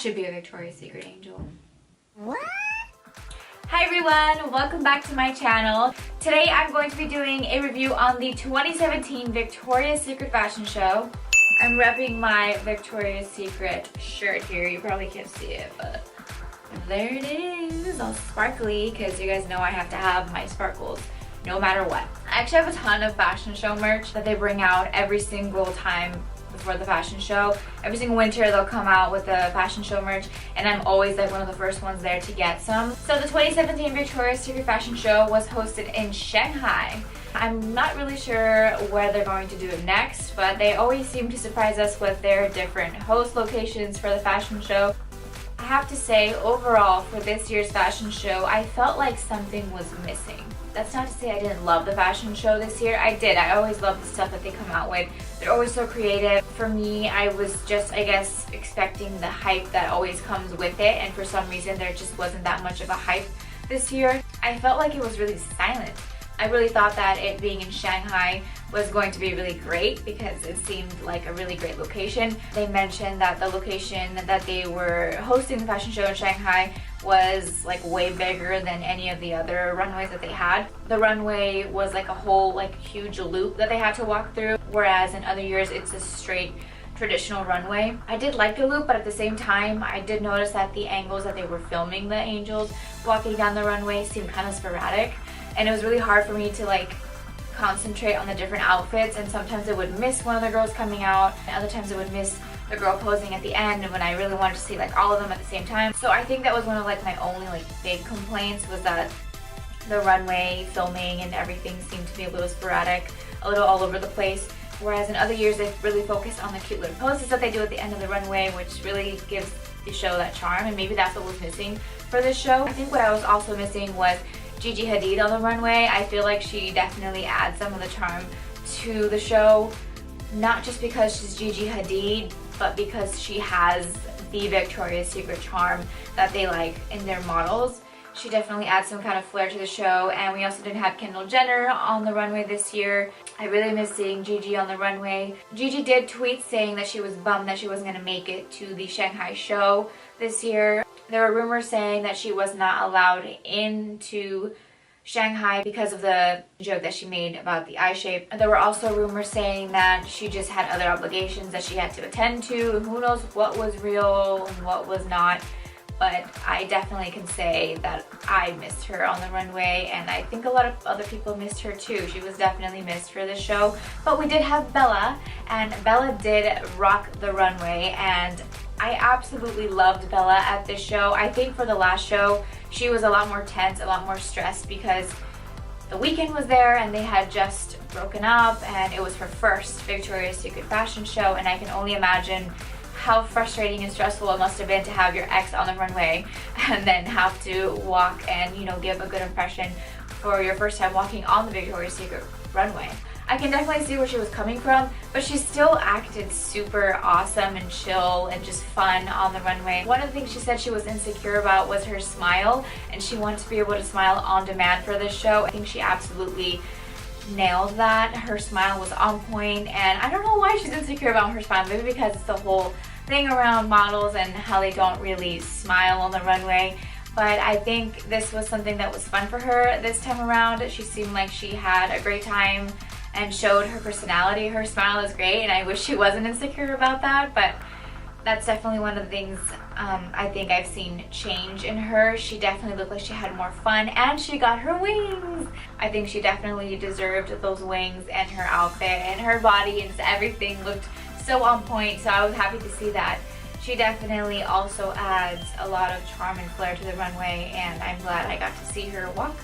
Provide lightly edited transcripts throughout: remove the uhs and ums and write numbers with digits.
should be a Victoria's Secret angel. What? Hi everyone, welcome back to my channel. Today I'm going to be doing a review on the 2017 Victoria's Secret fashion show. I'm repping my Victoria's Secret shirt here. You probably can't see it, but there it is, all sparkly, because you guys know I have to have my sparkles no matter what. I actually have a ton of fashion show merch that they bring out every single time before the fashion show. Every single winter they'll come out with the fashion show merch, and I'm always like one of the first ones there to get some. So the 2017 Victoria's Secret fashion show was hosted in Shanghai. I'm not really sure where they're going to do it next, but they always seem to surprise us with their different host locations for the fashion show. I have to say, overall, for this year's fashion show, I felt like something was missing. That's not to say I didn't love the fashion show this year. I did. I always love the stuff that they come out with. They're always so creative. For me, I was just, I guess, expecting the hype that always comes with it, and for some reason there just wasn't that much of a hype this year. I felt like it was really silent. I really thought that it being in Shanghai was going to be really great because it seemed like a really great location. They mentioned that the location that they were hosting the fashion show in Shanghai was like way bigger than any of the other runways that they had. The runway was like a whole like huge loop that they had to walk through, whereas in other years it's a straight traditional runway. I did like the loop, but at the same time I did notice that the angles that they were filming the angels walking down the runway seemed kind of sporadic, and it was really hard for me to like concentrate on the different outfits, and sometimes it would miss one of the girls coming out, and other times it would miss the girl posing at the end when I really wanted to see like all of them at the same time. So I think that was one of like my only like big complaints, was that the runway filming and everything seemed to be a little sporadic, a little all over the place. Whereas in other years they've really focused on the cute little poses that they do at the end of the runway, which really gives the show that charm, and maybe that's what was missing for this show. I think what I was also missing was Gigi Hadid on the runway. I feel like she definitely adds some of the charm to the show, not just because she's Gigi Hadid, but because she has the Victoria's Secret charm that they like in their models. She definitely adds some kind of flair to the show. And we also didn't have Kendall Jenner on the runway this year. I really miss seeing Gigi on the runway. Gigi did tweet saying that she was bummed that she wasn't going to make it to the Shanghai show this year. There were rumors saying that she was not allowed into Shanghai because of the joke that she made about the eye shape. There were also rumors saying that she just had other obligations that she had to attend to. Who knows what was real and what was not. But I definitely can say that I missed her on the runway, and I think a lot of other people missed her too. She was definitely missed for this show. But we did have Bella, and Bella did rock the runway, and I absolutely loved Bella at this show. I think for the last show, she was a lot more tense, a lot more stressed, because the weekend was there and they had just broken up, and it was her first Victoria's Secret fashion show, and I can only imagine how frustrating and stressful it must have been to have your ex on the runway and then have to walk and, you know, give a good impression for your first time walking on the Victoria's Secret runway. I can definitely see where she was coming from, but she still acted super awesome and chill and just fun on the runway. One of the things she said she was insecure about was her smile, and she wanted to be able to smile on demand for this show. I think she absolutely nailed that. Her smile was on point, and I don't know why she's insecure about her smile. Maybe because it's the whole thing around models and how they don't really smile on the runway. But I think this was something that was fun for her this time around. She seemed like she had a great time and showed her personality. Her smile is great, and I wish she wasn't insecure about that, but that's definitely one of the things I think I've seen change in her. She definitely looked like she had more fun, and she got her wings. I think she definitely deserved those wings, and her outfit and her body and just everything looked so on point, so I was happy to see that. She definitely also adds a lot of charm and flair to the runway, and I'm glad I got to see her walk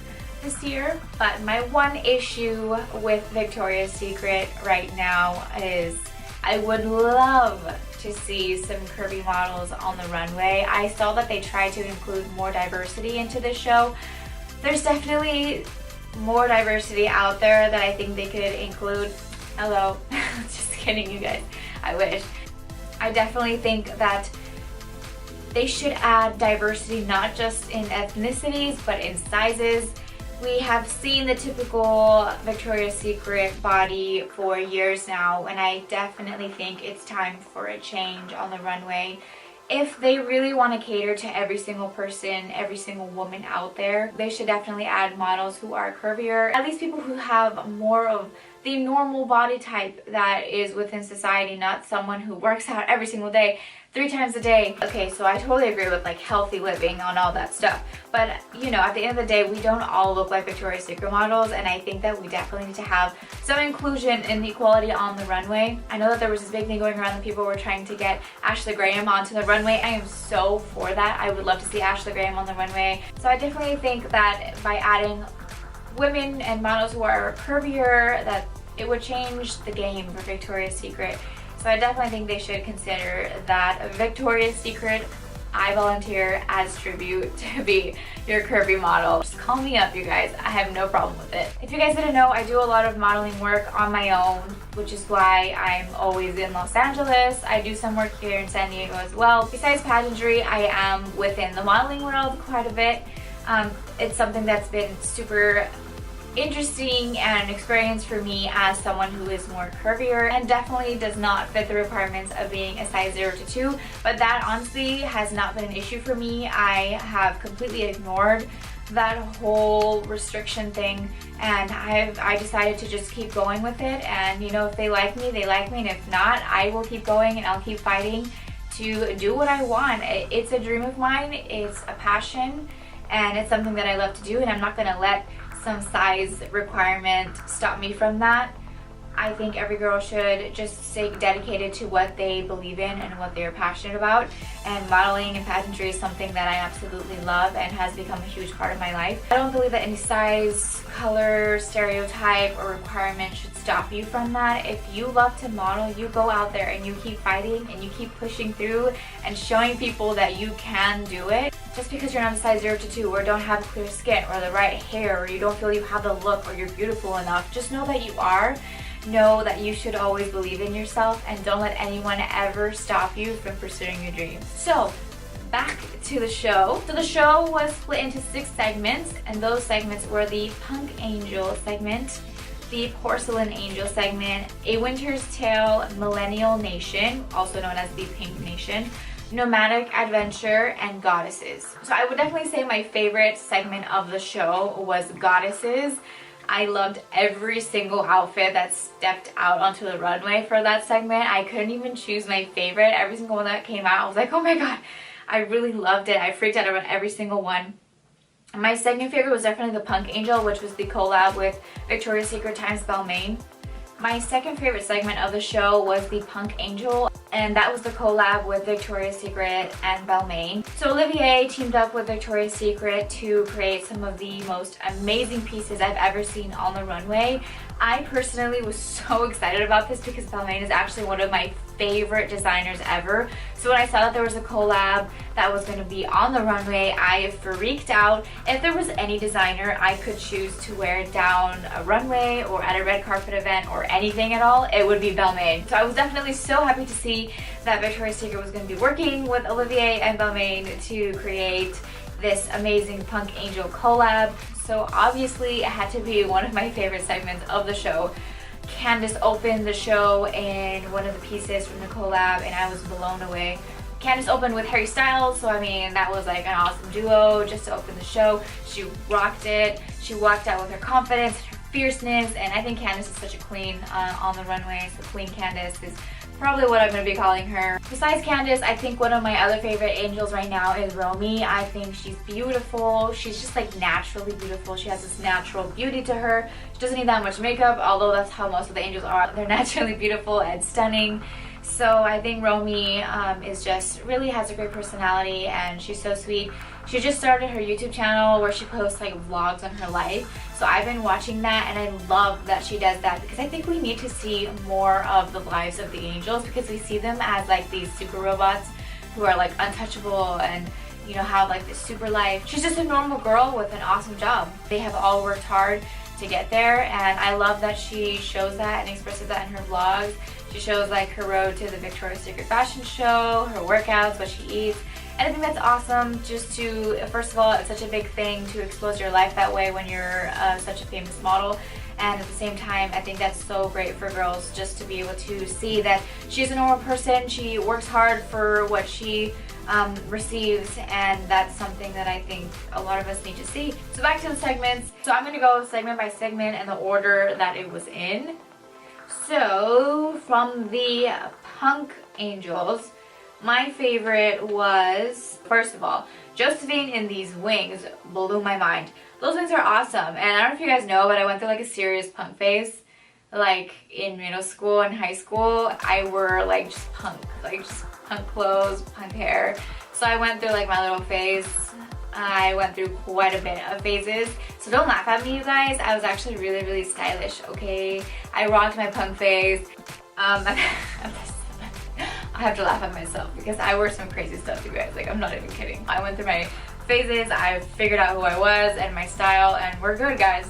this year. But my one issue with Victoria's Secret right now is I would love to see some curvy models on the runway. I saw that they tried to include more diversity into the show. There's definitely more diversity out there that I think they could include. Hello, just kidding, you guys. I wish. I definitely think that they should add diversity not just in ethnicities but in sizes. We have seen the typical Victoria's Secret body for years now, and I definitely think it's time for a change on the runway. if they really want to cater to every single person, every single woman out there, they should definitely add models who are curvier, at least people who have more of the normal body type that is within society, not someone who works out every single day, 3 times a day. Okay, so I totally agree with like healthy living on all that stuff, but you know, at the end of the day, we don't all look like Victoria's Secret models, and I think that we definitely need to have some inclusion and equality on the runway. I know that there was this big thing going around that people were trying to get Ashley Graham onto the runway. I am so for that. I would love to see Ashley Graham on the runway. So I definitely think that by adding women and models who are curvier, that it would change the game for Victoria's Secret. So I definitely think they should consider that Victoria's Secret, I volunteer as tribute to be your curvy model. Just call me up, you guys. I have no problem with it. If you guys didn't know, I do a lot of modeling work on my own, which is why I'm always in Los Angeles. I do some work here in San Diego as well. Besides pageantry, I am within the modeling world quite a bit. It's something that's been super interesting and an experience for me as someone who is more curvier and definitely does not fit the requirements of being a size 0 to 2, but that honestly has not been an issue for me. I have completely ignored that whole restriction thing, and I decided to just keep going with it. And you know, if they like me, they like me, and if not, I will keep going and I'll keep fighting to do what I want. It's a dream of mine, it's a passion, and it's something that I love to do, and I'm not gonna let some size requirement stop me from that. I think every girl should just stay dedicated to what they believe in and what they're passionate about, and modeling and pageantry is something that I absolutely love and has become a huge part of my life. I don't believe that any size, color, stereotype, or requirement should stop you from that. If you love to model, you go out there and you keep fighting and you keep pushing through and showing people that you can do it. Just because you're not a size 0 to 2 or don't have clear skin or the right hair or you don't feel you have the look or you're beautiful enough, just know that you are. Know that you should always believe in yourself, and don't let anyone ever stop you from pursuing your dreams. So back to the show. So the show was split into 6 segments, and those segments were the Punk Angel segment, the Porcelain Angel segment, A Winter's Tale, Millennial Nation, also known as the Pink Nation, Nomadic Adventure, and Goddesses. So I would definitely say my favorite segment of the show was Goddesses. I loved every single outfit that stepped out onto the runway for that segment. I couldn't even choose my favorite. Every single one that came out, I was like, oh my god, I really loved it. I freaked out about every single one. My second favorite was definitely the Punk Angel, which was the collab with Victoria's Secret times Balmain. My second favorite segment of the show was the Punk Angel, and that was the collab with Victoria's Secret and Balmain. So Olivier teamed up with Victoria's Secret to create some of the most amazing pieces I've ever seen on the runway. I personally was so excited about this because Balmain is actually one of my favorite designers ever. So when I saw that there was a collab that was going to be on the runway, I freaked out. If there was any designer I could choose to wear down a runway or at a red carpet event or anything at all, it would be Balmain. So I was definitely so happy to see that Victoria's Secret was going to be working with Olivier and Balmain to create this amazing Punk Angel collab. So obviously it had to be one of my favorite segments of the show. Candace opened the show in one of the pieces from the collab, and I was blown away. Candace opened with Harry Styles, so I mean that was like an awesome duo just to open the show. She rocked it. She walked out with her confidence, her fierceness, and I think Candace is such a queen on the runway. So Queen Candace is probably what I'm going to be calling her. Besides Candace, I think one of my other favorite angels right now is Romy. I think she's beautiful. She's just like naturally beautiful. She has this natural beauty to her. She doesn't need that much makeup, although that's how most of the angels are. They're naturally beautiful and stunning. So I think Romy is just really has a great personality, and she's so sweet. She just started her YouTube channel where she posts like vlogs on her life. So I've been watching that, and I love that she does that because I think we need to see more of the lives of the angels, because we see them as like these super robots who are like untouchable and, you know, have like this super life. She's just a normal girl with an awesome job. They have all worked hard to get there, and I love that she shows that and expresses that in her vlogs. She shows like her road to the Victoria's Secret fashion show, her workouts, what she eats. And I think that's awesome, just to, first of all, it's such a big thing to expose your life that way when you're such a famous model. And at the same time, I think that's so great for girls just to be able to see that she's a normal person. She works hard for what she receives, and that's something that I think a lot of us need to see. So back to the segments. So I'm going to go segment by segment in the order that it was in. So from the Punk Angels, my favorite was, first of all, Josephine in these wings blew my mind. Those wings are awesome, and I don't know if you guys know, but I went through like a serious punk phase. Like in middle school and high school, I wore like just punk clothes, punk hair. So I went through like my little phase. I went through quite a bit of phases. So don't laugh at me, you guys. I was actually really, really stylish, okay? I rocked my punk phase. I have to laugh at myself because I wore some crazy stuff, you guys. Like, I'm not even kidding. I went through my phases. I figured out who I was and my style, and we're good, guys.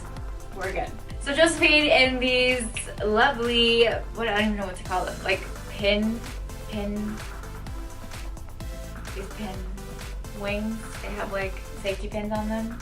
We're good. So Josephine in these lovely, I don't even know what to call them, like these pin wings. They have like safety pins on them.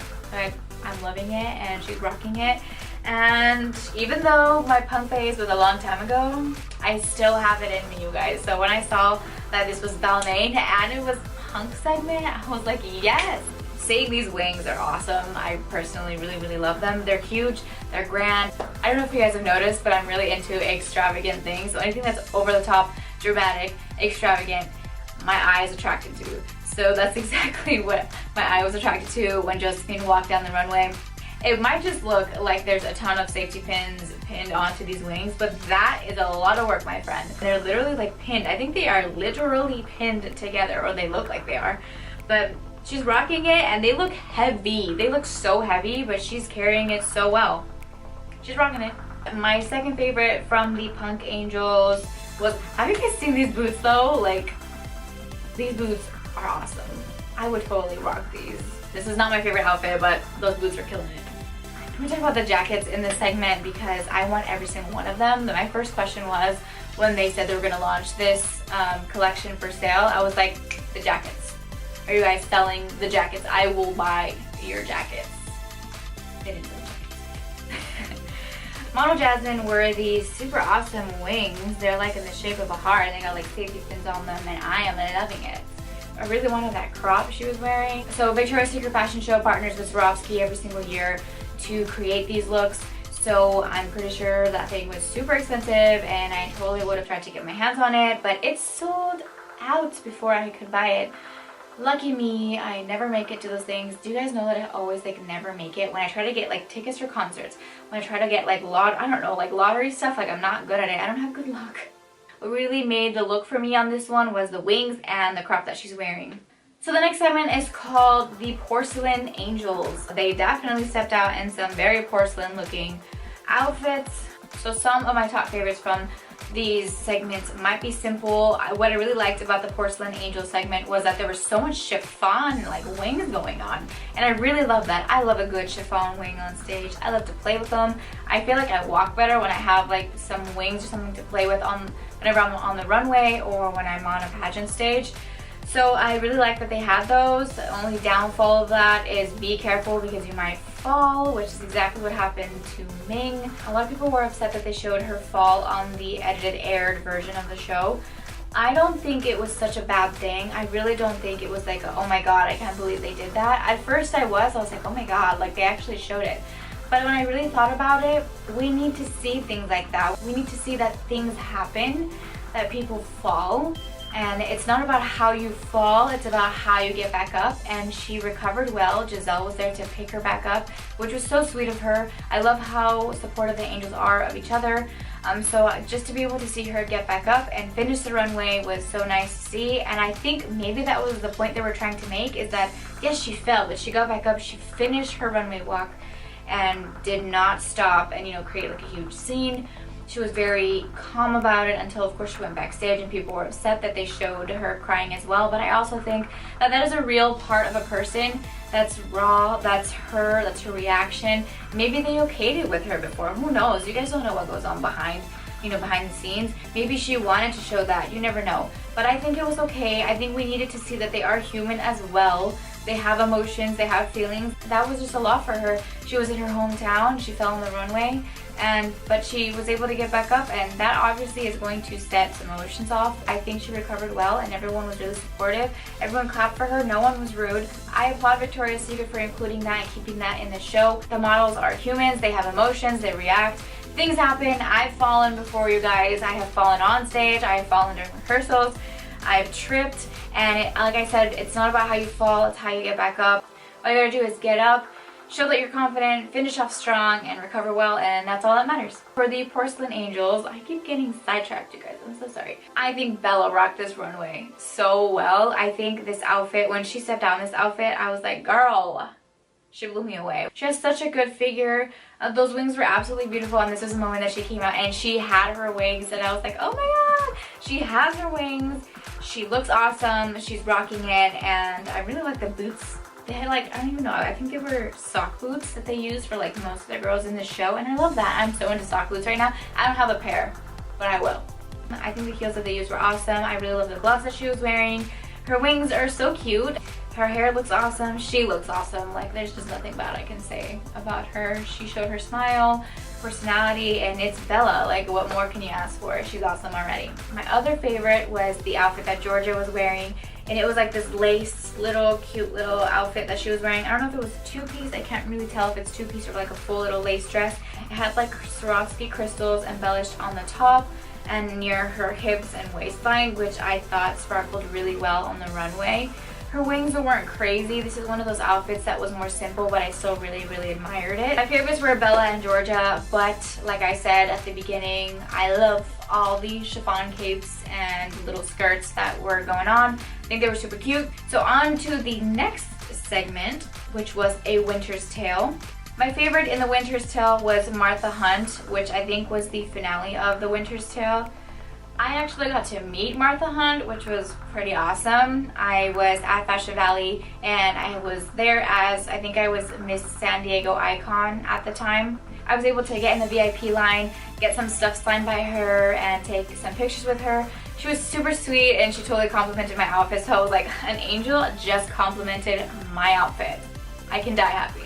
I'm loving it, and she's rocking it. And even though my punk phase was a long time ago, I still have it in me, you guys. So when I saw that this was Balmain and it was punk segment, I was like, yes! Seeing these wings are awesome. I personally really, really love them. They're huge, they're grand. I don't know if you guys have noticed, but I'm really into extravagant things. So anything that's over the top, dramatic, extravagant, my eye is attracted to. So that's exactly what my eye was attracted to when Josephine walked down the runway. It might just look like there's a ton of safety pins pinned onto these wings, but that is a lot of work, my friend. They're literally like pinned. I think they are literally pinned together, or they look like they are. But she's rocking it, and they look heavy. They look so heavy, but she's carrying it so well. She's rocking it. My second favorite from the Punk Angels was, have you guys seen these boots though? Like, these boots are awesome. I would totally rock these. This is not my favorite outfit, but those boots are killing it. I'm gonna talk about the jackets in this segment because I want every single one of them. My first question was, when they said they were gonna launch this collection for sale, I was like, the jackets. Are you guys selling the jackets? I will buy your jackets. They didn't sell jackets. Model Jasmine wore these super awesome wings. They're like in the shape of a heart, and they got like safety pins on them, and I am loving it. I really wanted that crop she was wearing. So Victoria's Secret Fashion Show partners with Swarovski every single year to create these looks. So I'm pretty sure that thing was super expensive, and I totally would have tried to get my hands on it, but it sold out before I could buy it. Lucky me, I never make it to those things. Do you guys know that I always like never make it? When I try to get like tickets for concerts, when I try to get like lottery stuff, like I'm not good at it. I don't have good luck. What really made the look for me on this one was the wings and the crop that she's wearing. So the next segment is called the Porcelain Angels. They definitely stepped out in some very porcelain looking outfits. So some of my top favorites from these segments might be simple. What I really liked about the Porcelain Angel segment was that there was so much chiffon like wings going on, and I really love that. I love a good chiffon wing on stage. I love to play with them. I feel like I walk better when I have like some wings or something to play with whenever I'm on the runway or when I'm on a pageant stage. So I really like that they had those. The only downfall of that is be careful because you might fall, which is exactly what happened to Ming. A lot of people were upset that they showed her fall on the edited, aired version of the show. I don't think it was such a bad thing. I really don't think it was like, oh my god, I can't believe they did that. At first I was like, oh my god, like they actually showed it. But when I really thought about it, we need to see things like that. We need to see that things happen, that people fall. And it's not about how you fall, it's about how you get back up. And she recovered well. Giselle was there to pick her back up, which was so sweet of her. I love how supportive the Angels are of each other. So just to be able to see her get back up and finish the runway was so nice to see. And I think maybe that was the point they were trying to make, is that yes, she fell, but she got back up, she finished her runway walk and did not stop and, you know, create like a huge scene. She was very calm about it until, of course, she went backstage and people were upset that they showed her crying as well. But I also think that that is a real part of a person. That's raw, that's her reaction. Maybe they okayed it with her before. Who knows? You guys don't know what goes on behind the scenes. Maybe she wanted to show that. You never know. But I think it was okay. I think we needed to see that they are human as well. They have emotions, they have feelings. That was just a lot for her. She was in her hometown, she fell on the runway, but she was able to get back up, and that obviously is going to set some emotions off. I think she recovered well, and everyone was really supportive. Everyone clapped for her, no one was rude. I applaud Victoria's Secret for including that and keeping that in the show. The models are humans, they have emotions, they react. Things happen. I've fallen before, you guys. I have fallen on stage, I have fallen during rehearsals, I've tripped, and like I said, it's not about how you fall, it's how you get back up. All you gotta do is get up, show that you're confident, finish off strong, and recover well, and that's all that matters. For the Porcelain Angels, I keep getting sidetracked, you guys. I'm so sorry. I think Bella rocked this runway so well. I think this outfit, when she stepped out in this outfit, I was like, girl, she blew me away. She has such a good figure. Those wings were absolutely beautiful, and this is the moment that she came out and she had her wings, and I was like, oh my god, she has her wings. She looks awesome. She's rocking it, and I really like the boots. They had like, I don't even know, I think they were sock boots that they used for like most of the girls in this show, and I love that. I'm so into sock boots right now. I don't have a pair, but I will. I think the heels that they used were awesome. I really love the gloves that she was wearing. Her wings are so cute. Her hair looks awesome. She looks awesome. Like, there's just nothing bad I can say about her. She showed her smile, personality, and it's Bella. Like, what more can you ask for? She's awesome already. My other favorite was the outfit that Georgia was wearing, and it was like this lace, cute little outfit that she was wearing. I don't know if it was two-piece. I can't really tell if it's two-piece or like a full little lace dress. It had like Swarovski crystals embellished on the top and near her hips and waistline, which I thought sparkled really well on the runway. Her wings weren't crazy. This is one of those outfits that was more simple, but I still really admired it. My favorites were Bella and Georgia, but like I said at the beginning, I love all the chiffon capes and little skirts that were going on. I think they were super cute. So on to the next segment, which was A Winter's Tale. My favorite in The Winter's Tale was Martha Hunt, which I think was the finale of The Winter's Tale. I actually got to meet Martha Hunt, which was pretty awesome. I was at Fashion Valley, and I was there as, I think I was Miss San Diego Icon at the time. I was able to get in the VIP line, get some stuff signed by her, and take some pictures with her. She was super sweet, and she totally complimented my outfit, so I was like, an angel just complimented my outfit. I can die happy.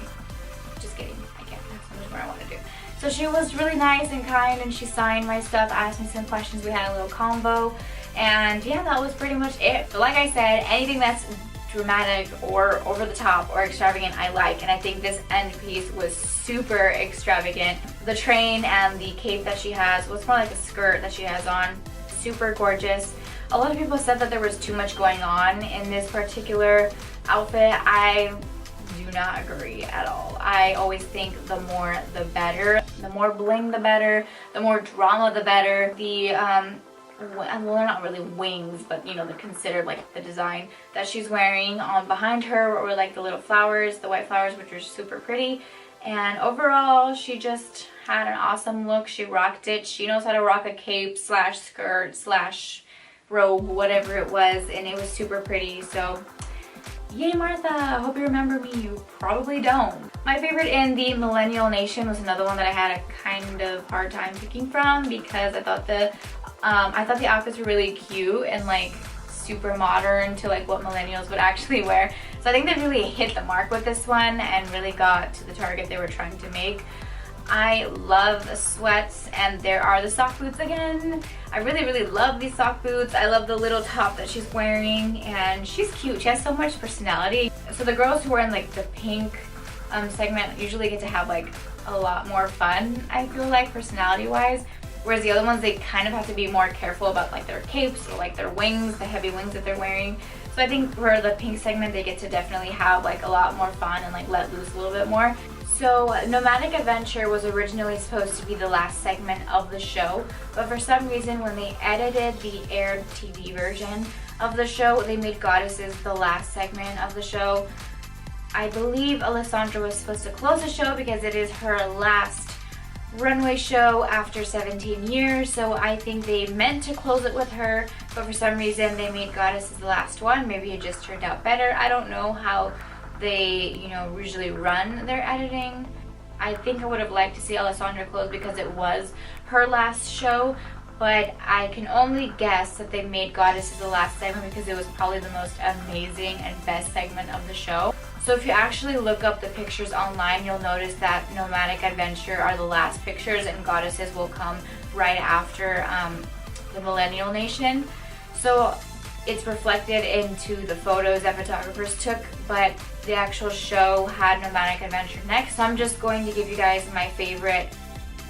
Just kidding, I can't. That's so much more I want to do. So she was really nice and kind, and she signed my stuff, asked me some questions. We had a little combo, and yeah, that was pretty much it. But like I said, anything that's dramatic or over the top or extravagant I like, and I think this end piece was super extravagant. The train and the cape that she has was more like a skirt that she has on. Super gorgeous. A lot of people said that there was too much going on in this particular outfit. I do not agree at all. I always think the more the better. The more bling the better. The more drama the better. The well, they're not really wings, but you know, they're considered like the design that she's wearing on behind her, or like the little flowers, the white flowers, which are super pretty. And overall, she just had an awesome look. She rocked it. She knows how to rock a cape slash skirt slash robe, whatever it was, and it was super pretty. So yay, Martha! I hope you remember me. You probably don't. My favorite in the Millennial Nation was another one that I had a kind of hard time picking from, because I thought the outfits were really cute and like super modern to like what millennials would actually wear. So I think they really hit the mark with this one and really got to the target they were trying to make. I love the sweats, and there are the sock boots again. I really love these sock boots. I love the little top that she's wearing, and she's cute. She has so much personality. So the girls who are in like the pink segment usually get to have like a lot more fun, I feel like, personality wise. Whereas the other ones, they kind of have to be more careful about like their capes or like their wings, the heavy wings that they're wearing. So I think for the pink segment, they get to definitely have like a lot more fun and like let loose a little bit more. So Nomadic Adventure was originally supposed to be the last segment of the show, but for some reason when they edited the aired TV version of the show, they made Goddesses the last segment of the show. I believe Alessandra was supposed to close the show because it is her last runway show after 17 years, so I think they meant to close it with her, but for some reason they made Goddesses the last one. Maybe it just turned out better. I don't know how they, you know, usually run their editing. I think I would have liked to see Alessandra close because it was her last show, but I can only guess that they made Goddesses the last segment because it was probably the most amazing and best segment of the show. So if you actually look up the pictures online, you'll notice that Nomadic Adventure are the last pictures and Goddesses will come right after the Millennial Nation. So it's reflected into the photos that photographers took, but the actual show had Nomadic Adventure next. So I'm just going to give you guys my favorite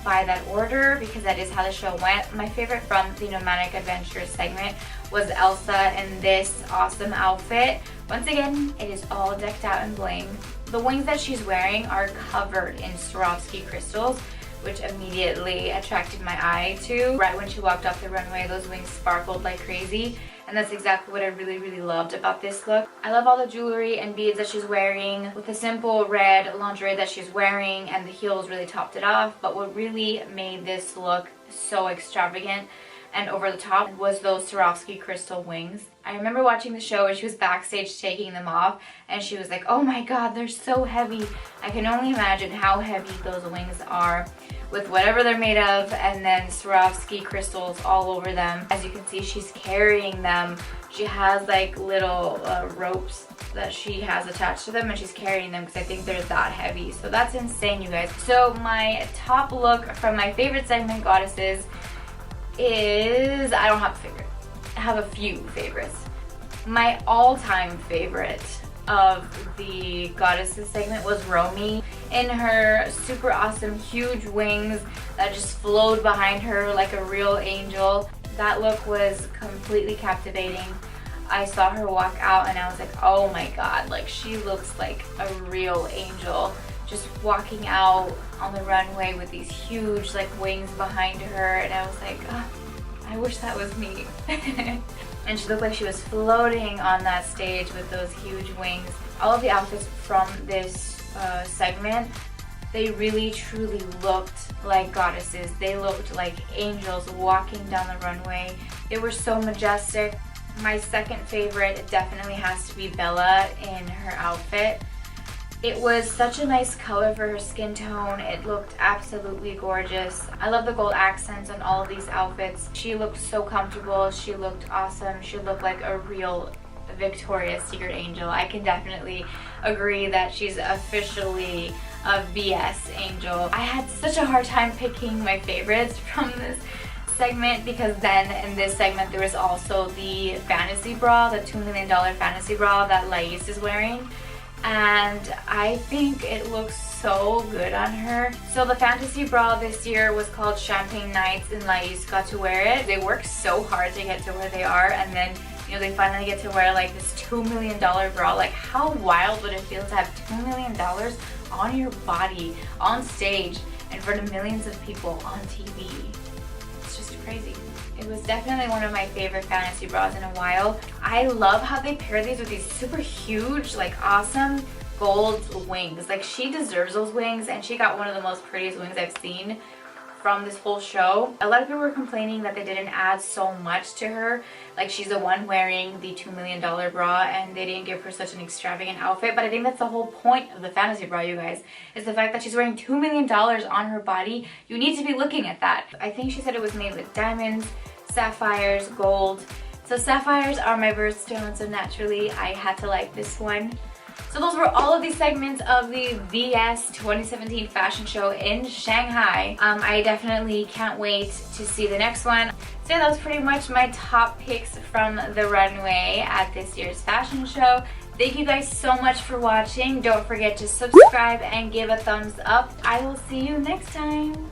by that order because that is how the show went. My favorite from the Nomadic Adventure segment was Elsa in this awesome outfit. Once again, it is all decked out in bling. The wings that she's wearing are covered in Swarovski crystals, which immediately attracted my eye to. Right when she walked off the runway, those wings sparkled like crazy. And that's exactly what I really loved about this look. I love all the jewelry and beads that she's wearing with the simple red lingerie that she's wearing, and the heels really topped it off. But what really made this look so extravagant and over the top was those Swarovski crystal wings. I remember watching the show and she was backstage taking them off and she was like, oh my god, they're so heavy. I can only imagine how heavy those wings are with whatever they're made of, and then Swarovski crystals all over them. As you can see, she's carrying them. She has like little ropes that she has attached to them and she's carrying them because I think they're that heavy. So that's insane, you guys. So my top look from my favorite segment, Goddesses, is, I don't have a favorite. I have a few favorites. My all-time favorite of the Goddesses segment was Romy in her super awesome huge wings that just flowed behind her like a real angel. That look was completely captivating. I saw her walk out and I was like, oh my god, like she looks like a real angel, just walking out on the runway with these huge like wings behind her, and I was like, oh, I wish that was me. And she looked like she was floating on that stage with those huge wings. All of the outfits from this segment, they really truly looked like goddesses. They looked like angels walking down the runway. They were so majestic. My second favorite definitely has to be Bella in her outfit. It was such a nice color for her skin tone. It looked absolutely gorgeous. I love the gold accents on all of these outfits. She looked so comfortable. She looked awesome. She looked like a real Victoria's Secret angel. I can definitely agree that she's officially a VS angel. I had such a hard time picking my favorites from this segment because then in this segment there was also the fantasy bra, the $2 million fantasy bra that Lais is wearing. And I think it looks so good on her. So the fantasy bra this year was called Champagne Nights and Lais got to wear it. They worked so hard to get to where they are, and then they finally get to wear like this $2 million bra. Like, how wild would it feel to have $2 million on your body, on stage, in front of millions of people on TV? It's just crazy. It was definitely one of my favorite fantasy bras in a while. I love how they pair these with these super huge, like awesome gold wings. Like, she deserves those wings, and she got one of the most prettiest wings I've seen from this whole show. A lot of people were complaining that they didn't add so much to her. Like, she's the one wearing the $2 million bra and they didn't give her such an extravagant outfit. But I think that's the whole point of the fantasy bra, you guys, is the fact that she's wearing $2 million on her body. You need to be looking at that. I think she said it was made with diamonds, sapphires, gold. So sapphires are my birthstone, so naturally I had to like this one. So those were all of these segments of the VS 2017 fashion show in Shanghai. I definitely can't wait to see the next one. So yeah, that was pretty much my top picks from the runway at this year's fashion show. Thank you guys so much for watching. Don't forget to subscribe and give a thumbs up. I will see you next time.